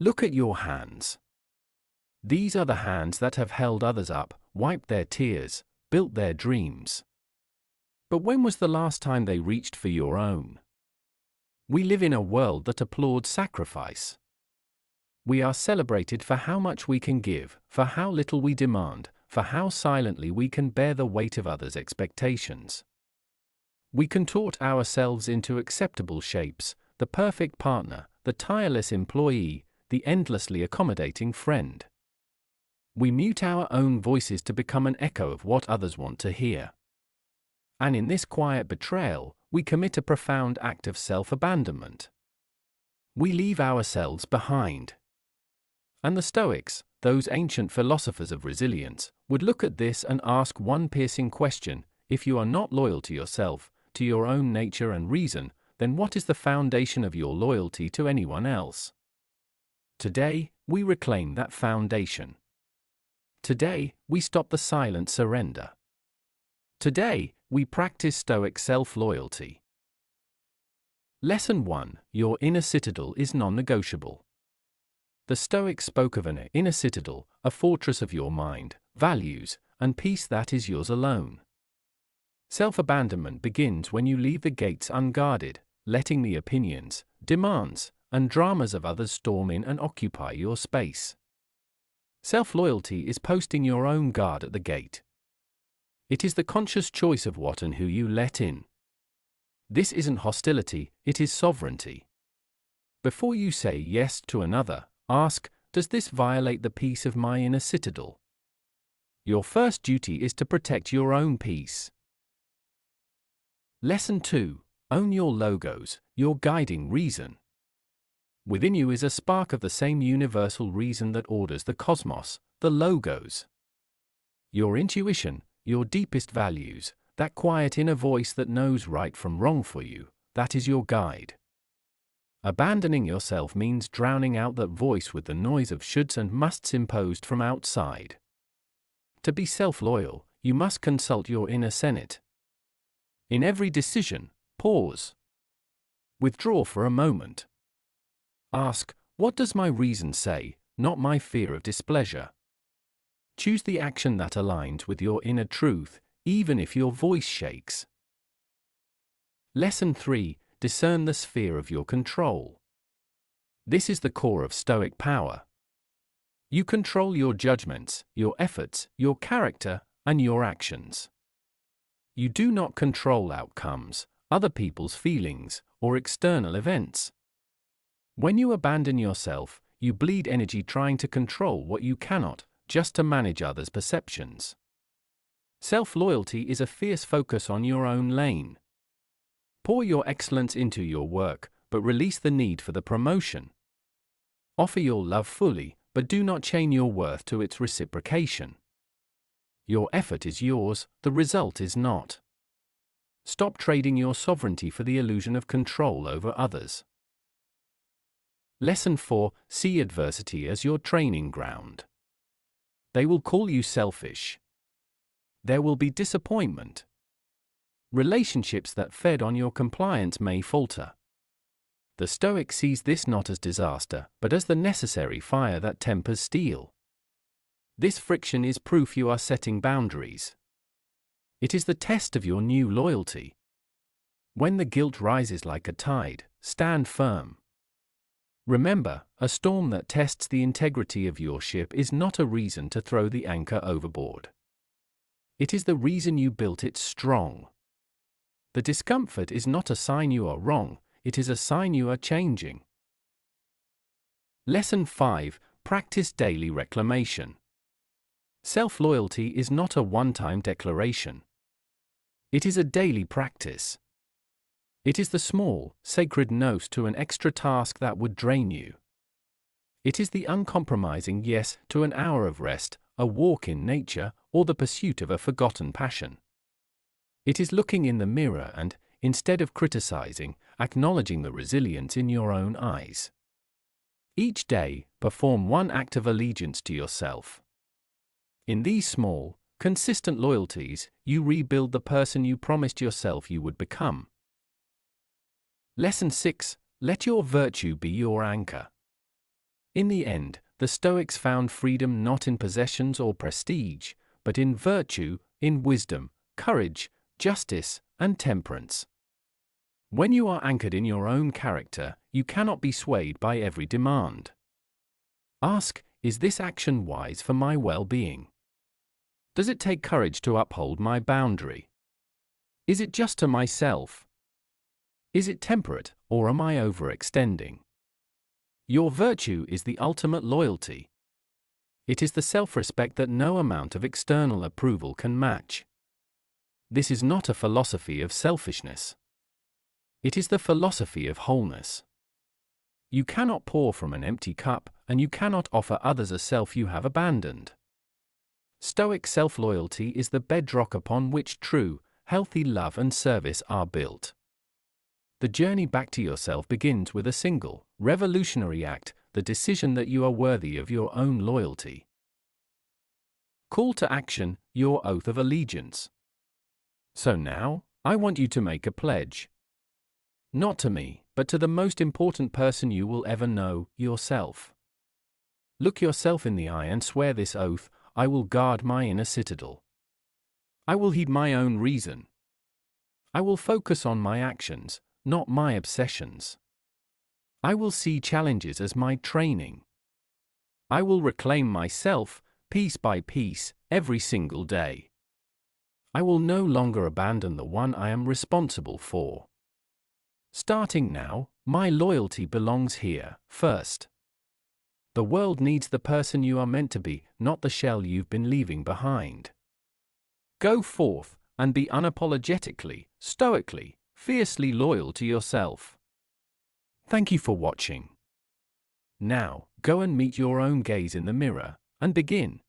Look at your hands. These are the hands that have held others up, wiped their tears, built their dreams. But when was the last time they reached for your own? We live in a world that applauds sacrifice. We are celebrated for how much we can give, for how little we demand, for how silently we can bear the weight of others' expectations. We contort ourselves into acceptable shapes, the perfect partner, the tireless employee, the endlessly accommodating friend. We mute our own voices to become an echo of what others want to hear. And in this quiet betrayal, we commit a profound act of self-abandonment. We leave ourselves behind. And the Stoics, those ancient philosophers of resilience, would look at this and ask one piercing question: if you are not loyal to yourself, to your own nature and reason, then what is the foundation of your loyalty to anyone else? Today, we reclaim that foundation. Today, we stop the silent surrender. Today, we practice Stoic self-loyalty. Lesson 1: Your inner citadel is non-negotiable. The Stoics spoke of an inner citadel, a fortress of your mind, values, and peace that is yours alone. Self-abandonment begins when you leave the gates unguarded, letting the opinions, demands, and dramas of others storm in and occupy your space. Self-loyalty is posting your own guard at the gate. It is the conscious choice of what and who you let in. This isn't hostility, it is sovereignty. Before you say yes to another, ask, does this violate the peace of my inner citadel? Your first duty is to protect your own peace. Lesson 2: Own your logos, your guiding reason. Within you is a spark of the same universal reason that orders the cosmos, the logos. Your intuition, your deepest values, that quiet inner voice that knows right from wrong for you, that is your guide. Abandoning yourself means drowning out that voice with the noise of shoulds and musts imposed from outside. To be self-loyal, you must consult your inner Senate. In every decision, pause. Withdraw for a moment. Ask, what does my reason say, not my fear of displeasure? Choose the action that aligns with your inner truth, even if your voice shakes. Lesson 3: Discern the sphere of your control. This is the core of Stoic power. You control your judgments, your efforts, your character, and your actions. You do not control outcomes, other people's feelings, or external events. When you abandon yourself, you bleed energy trying to control what you cannot, just to manage others' perceptions. Self-loyalty is a fierce focus on your own lane. Pour your excellence into your work, but release the need for the promotion. Offer your love fully, but do not chain your worth to its reciprocation. Your effort is yours, the result is not. Stop trading your sovereignty for the illusion of control over others. Lesson 4: See adversity as your training ground. They will call you selfish. There will be disappointment. Relationships that fed on your compliance may falter. The Stoic sees this not as disaster, but as the necessary fire that tempers steel. This friction is proof you are setting boundaries. It is the test of your new loyalty. When the guilt rises like a tide, stand firm. Remember, a storm that tests the integrity of your ship is not a reason to throw the anchor overboard. It is the reason you built it strong. The discomfort is not a sign you are wrong, it is a sign you are changing. Lesson 5: Practice daily reclamation. Self-loyalty is not a one-time declaration. It is a daily practice. It is the small, sacred no to an extra task that would drain you. It is the uncompromising yes to an hour of rest, a walk in nature, or the pursuit of a forgotten passion. It is looking in the mirror and, instead of criticizing, acknowledging the resilience in your own eyes. Each day, perform one act of allegiance to yourself. In these small, consistent loyalties, you rebuild the person you promised yourself you would become. Lesson 6: Let your virtue be your anchor. In the end, the Stoics found freedom not in possessions or prestige, but in virtue, in wisdom, courage, justice, and temperance. When you are anchored in your own character, you cannot be swayed by every demand. Ask, is this action wise for my well-being? Does it take courage to uphold my boundary? Is it just to myself? Is it temperate, or am I overextending? Your virtue is the ultimate loyalty. It is the self-respect that no amount of external approval can match. This is not a philosophy of selfishness. It is the philosophy of wholeness. You cannot pour from an empty cup, and you cannot offer others a self you have abandoned. Stoic self-loyalty is the bedrock upon which true, healthy love and service are built. The journey back to yourself begins with a single, revolutionary act, the decision that you are worthy of your own loyalty. Call to action, your oath of allegiance. So now, I want you to make a pledge. Not to me, but to the most important person you will ever know, yourself. Look yourself in the eye and swear this oath: I will guard my inner citadel. I will heed my own reason. I will focus on my actions, not my obsessions. I will see challenges as my training. I will reclaim myself, piece by piece, every single day. I will no longer abandon the one I am responsible for. Starting now, my loyalty belongs here, first. The world needs the person you are meant to be, not the shell you've been leaving behind. Go forth, and be unapologetically, stoically, fiercely loyal to yourself. Thank you for watching. Now, go and meet your own gaze in the mirror, and begin.